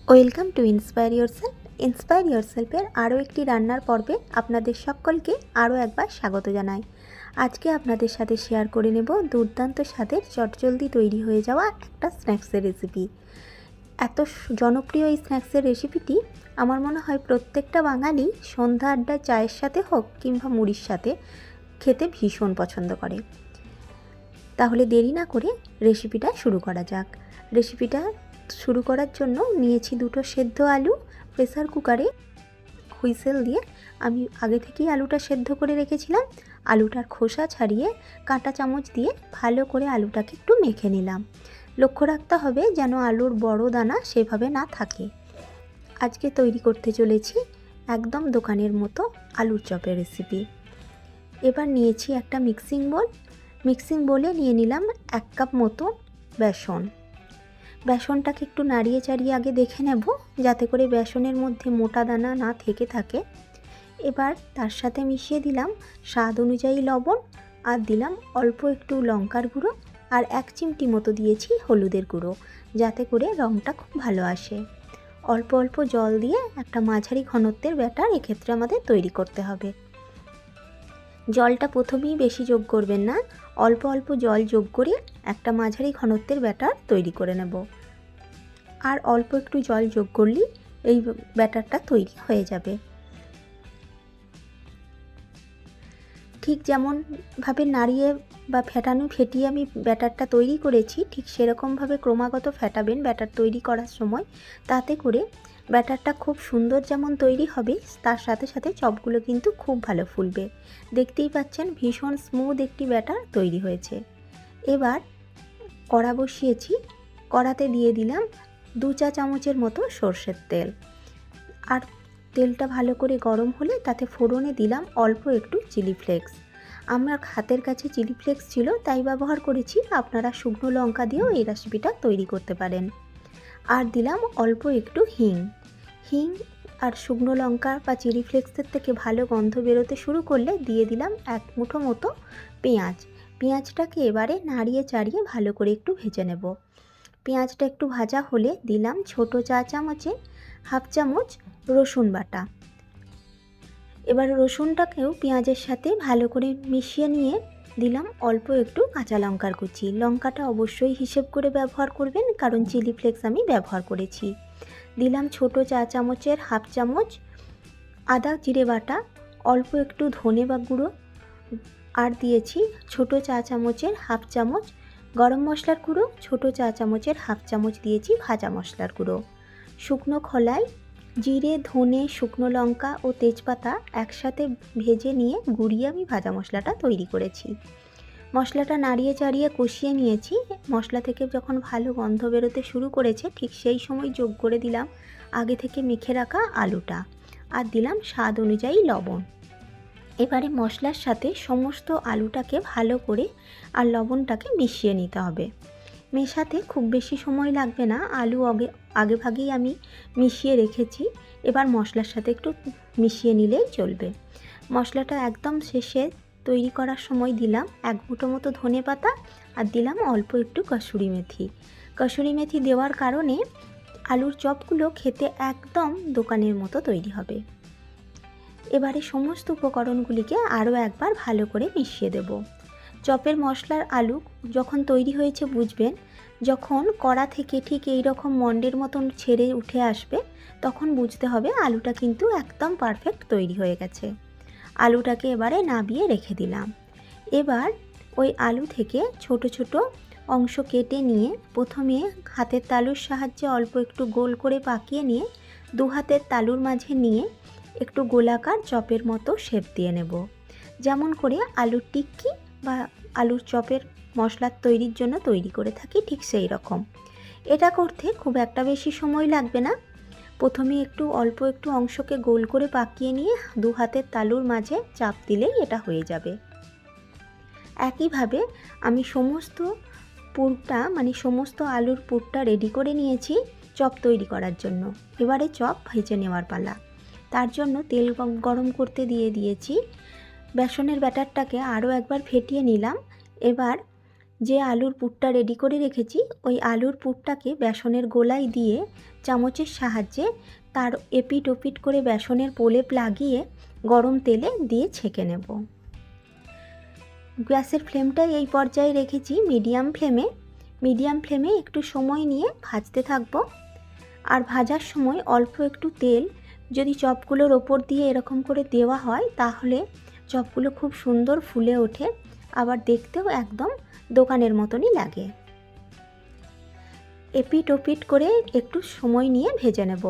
Welcome to inspire ইয়োরসেলফের আরও একটি রান্নার পর্বে আপনাদের সকলকে আরও একবার স্বাগত জানাই। আজকে আপনাদের সাথে শেয়ার করে নেব দুর্দান্ত স্বাদের চটজলদি তৈরি হয়ে যাওয়া একটা স্ন্যাক্সের রেসিপি। এত জনপ্রিয় এই স্ন্যাক্সের রেসিপিটি আমার মনে হয় প্রত্যেকটা বাঙালি সন্ধ্যা আড্ডায় চায়ের সাথে হোক কিংবা মুড়ির সাথে খেতে ভীষণ পছন্দ করে। তাহলে দেরি না করে রেসিপিটা শুরু করা যাক। রেসিপিটা শুরু করার জন্য নিয়েছি দুটো সেদ্ধ আলু। প্রেসার কুকারে হুইসেল দিয়ে আমি আগে থেকেই আলুটা সেদ্ধ করে রেখেছিলাম। আলুটার খোসা ছাড়িয়ে কাঁটা চামচ দিয়ে ভালো করে আলুটাকে একটু মেখে নিলাম। লক্ষ্য রাখতে হবে যেন আলুর বড় দানা সেভাবে না থাকে। আজকে তৈরি করতে চলেছি একদম দোকানের মতো আলুর চপের রেসিপি। এবার নিয়েছি একটা মিক্সিং বোলে নিয়ে নিলাম 1 কাপ মতো বেসন। বেসনটাকে একটু নাড়িয়ে চাড়িয়ে আগে দেখে নেব যাতে করে বেসনের মধ্যে মোটা দানা না থেকে থাকে। এবার তার সাথে মিশিয়ে দিলাম স্বাদ অনুযায়ী লবণ, আর দিলাম অল্প একটু লঙ্কার গুঁড়ো, আর 1 চিমটি মতো দিয়েছি হলুদের গুঁড়ো, যাতে করে রঙটা খুব ভালো আসে। অল্প অল্প জল দিয়ে একটা মাঝারি ঘনত্বের ব্যাটার এক্ষেত্রে আমাদের তৈরি করতে হবে। জলটা প্রথমেই বেশি যোগ করবেন না, অল্প অল্প জল যোগ করে একটা মাঝারি ঘনত্বের ব্যাটার তৈরি করে নেব। আর অল্প একটু জল যোগ করলেই এই ব্যাটারটা তৈরি হয়ে যাবে। ঠিক যেমনভাবে নাড়িয়ে বা ফেটিয়ে আমি ব্যাটারটা তৈরি করেছি, ঠিক সেরকমভাবে ক্রমাগত ফেটাবেন ব্যাটার তৈরি করার সময়। তাতে করে ব্যাটারটা খুব সুন্দর যেমন তৈরি হবে, তার সাথে সাথে চপগুলো কিন্তু খুব ভালো ফুলবে। দেখতেই পাচ্ছেন ভীষণ স্মুথ একটি ব্যাটার তৈরি হয়েছে। এবার কড়া বসিয়েছি, কড়াতে দিয়ে দিলাম 2 চা চামচের মতো সর্ষের তেল। আর তেলটা ভালো করে গরম হলে তাতে ফোড়নে দিলাম অল্প একটু চিলি ফ্লেক্স। আমার হাতের কাছে চিলি ফ্লেক্স ছিল তাই ব্যবহার করেছি, আপনারা শুকনো লঙ্কা দিয়েও এই রেসিপিটা তৈরি করতে পারেন। আর দিলাম অল্প একটু হিং আর শুকনো লঙ্কা বা চিলি ফ্লেক্সের থেকে ভালো গন্ধ বেরোতে শুরু করলে দিয়ে দিলাম 1 মুঠো মতো পেঁয়াজটাকে এবারে নাড়িয়ে চাড়িয়ে ভালো করে একটু ভেজে নেব। পেঁয়াজটা একটু ভাজা হলে দিলাম ছোট চা চামচে 1/2 চামচ রসুন বাটা। এবার রসুনটাকেও পেঁয়াজের সাথে ভালো করে মিশিয়ে নিয়ে দিলাম অল্প একটু কাঁচা লঙ্কার কুচি। লঙ্কাটা অবশ্যই হিসেব করে ব্যবহার করবেন, কারণ চিলি ফ্লেক্স আমি ব্যবহার করেছি। দিলাম ছোট চা চামচের 1/2 চামচ আদা জিরে বাটা, অল্প একটু ধনে বা গুঁড়ো, আর দিয়েছি ছোট চা চামচের 1/2 চামচ গরম মশলার গুঁড়ো, ছোট চা চামচের 1/2 চামচ দিয়েছি ভাজা মশলার গুঁড়ো। শুকনো খোলায় জিরে, ধনে, শুকনো লঙ্কা ও তেজপাতা একসাথে ভেজে নিয়ে গুঁড়িয়ে আমি ভাজা মশলাটা তৈরি করেছি। মশলাটা নাড়িয়ে চাড়িয়ে কষিয়ে নিয়েছি। মশলা থেকে যখন ভালো গন্ধ বেরোতে শুরু করেছে, ঠিক সেই সময় যোগ করে দিলাম আগে থেকে মেখে রাখা আলুটা, আর দিলাম স্বাদ অনুযায়ী লবণ। এবারে মশলার সাথে সমস্ত আলুটাকে ভালো করে আর লবণটাকে মিশিয়ে নিতে হবে। মেশাতে খুব বেশি সময় লাগবে না, আলু আগেভাগেই আমি মিশিয়ে রেখেছি। এবার মশলার সাথে একটু মিশিয়ে নিলেই চলবে। মশলাটা একদম শেষে তৈরি করার সময় দিলাম 1 মুঠো মতো ধনে পাতা, আর দিলাম অল্প একটু কসুরি মেথি দেওয়ার কারণে আলুর চপগুলো খেতে একদম দোকানের মতো তৈরি হবে। এবারে সমস্ত উপকরণগুলিকে আরও একবার ভালো করে মিশিয়ে দেব। চপের মশলার আলু যখন তৈরি হয়েছে বুঝবেন, যখন কড়া থেকে ঠিক এই রকম মন্ডের মতন ছেড়ে উঠে আসবে, তখন বুঝতে হবে আলুটা কিন্তু একদম পারফেক্ট তৈরি হয়ে গেছে। আলুটাকে এবারে নামিয়ে রেখে দিলাম। এবার ওই আলু থেকে ছোট ছোট অংশ কেটে নিয়ে প্রথমে হাতের তালুর সাহায্যে অল্প একটু গোল করে পাকিয়ে নিয়ে 2 হাতের তালুর মাঝে নিয়ে একটু গোলাকার চপের মতো শেপ দিয়ে নেব, যেমন করে আলুর টিক্কি বা আলুর চপের মশলার তৈরির জন্য তৈরি করে থাকি, ঠিক সেই রকম। এটা করতে খুব একটা বেশি সময় লাগবে না। প্রথমে অল্প একটু অংশকে গোল করে পাকিয়ে নিয়ে 2 হাতের তালুর মাঝে চাপ দিলেই এটা হয়ে যাবে। একইভাবে আমি সমস্ত আলুর পুরটা রেডি করে নিয়েছি চপ তৈরি করার জন্য। এবারে চপ ভেজে নেওয়ার পালা। তার জন্য তেল গরম করতে দিয়েছি। বেসনের ব্যাটারটাকে আরও একবার ফেটিয়ে নিলাম। এবার যে আলুর পুরটা রেডি করে রেখেছি ওই আলুর পুরটাকে বেসনের গোলায় দিয়ে চামচের সাহায্যে তার এপিট ওপিট করে বেসনের প্রলেপ লাগিয়ে গরম তেলে দিয়ে ছেঁকে নেব। গ্যাসের ফ্লেমটা এই পর্যায়ে রেখেছি মিডিয়াম ফ্লেমে একটু সময় নিয়ে ভাজতে থাকবো। আর ভাজার সময় অল্প একটু তেল যদি চপগুলোর ওপর দিয়ে এরকম করে দেওয়া হয় তাহলে চপগুলো খুব সুন্দর ফুলে ওঠে, আবার দেখতেও একদম দোকানের মতনই লাগে। এপিট ওপিট করে একটু সময় নিয়ে ভেজে নেব।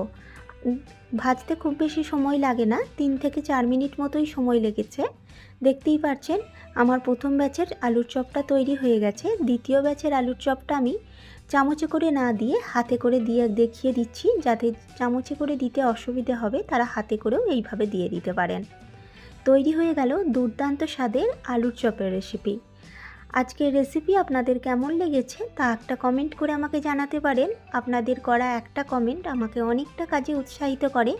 ভাজতে খুব বেশি সময় লাগে না, 3 থেকে 4 মিনিট মতোই সময় লেগেছে। দেখতেই পাচ্ছেন আমার প্রথম ব্যাচের আলুর চপটা তৈরি হয়ে গেছে। দ্বিতীয় ব্যাচের আলুর চপটা আমি চামচে করে না দিয়ে হাতে করে দিয়ে দেখিয়ে দিচ্ছি, যাতে চামচে করে দিতে অসুবিধে হবে তারা হাতে করেও এইভাবে দিয়ে দিতে পারেন। তৈরি হয়ে গেল দুর্দান্ত স্বাদের আলুর চপের রেসিপি। আজকের রেসিপি আপনাদের কেমন লেগেছে তা একটা কমেন্ট করে আমাকে জানাতে পারেন। আপনাদের করা একটা কমেন্ট আমাকে অনেকটা কাজে উৎসাহিত করে।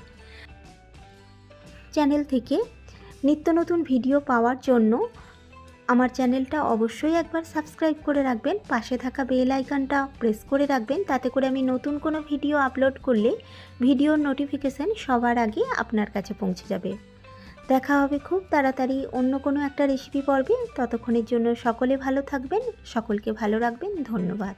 চ্যানেল থেকে নিত্য নতুন ভিডিও পাওয়ার জন্য আমার চ্যানেলটা অবশ্যই একবার সাবস্ক্রাইব করে রাখবেন, পাশে থাকা বেল আইকনটা প্রেস করে রাখবেন, তাতে করে আমি নতুন কোনো ভিডিও আপলোড করলে ভিডিওর নোটিফিকেশান সবার আগে আপনার কাছে পৌঁছে যাবে। দেখা হবে খুব তাড়াতাড়ি অন্য কোনো একটা রেসিপি পর্বে। ততক্ষণের জন্য সকলে ভালো থাকবেন, সকলকে ভালো রাখবেন। ধন্যবাদ।